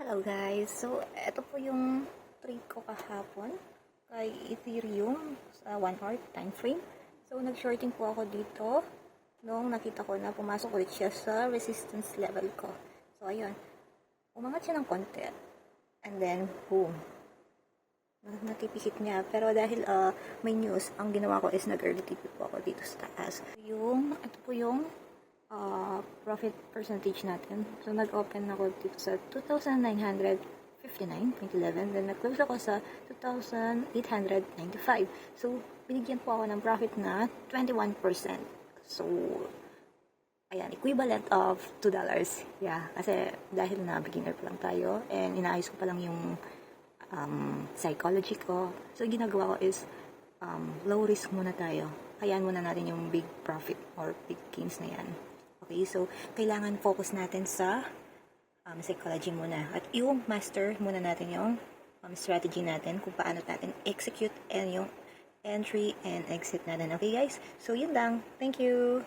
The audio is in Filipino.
Hello guys! So, ito po yung trade ko kahapon kay Ethereum sa 1 hour time frame. So, nag-shorting po ako dito nung nakita ko na pumasok ulit siya sa resistance level ko. So, ayun. Umangat siya ng konti. And then, boom. Natipikit niya. Pero dahil may news, ang ginawa ko is nag-early TP po ako dito sa taas. Ito po yung profit percentage natin. So, nag-open ako dito sa 2,959.11. Then, nag-close ako sa 2,895. So, binigyan po ako ng profit na 21%. So, ayan, equivalent of $2. Yeah, kasi dahil na beginner pa lang tayo and inaayos ko pa lang yung psychology ko. So, ginagawa ko is low risk muna tayo. Hayaan muna natin yung big profit or big gains na yan. Okay, so kailangan focus natin sa psychology muna. At yung master muna natin yung strategy natin kung paano natin execute and yung entry and exit natin. Okay guys? So yun lang. Thank you!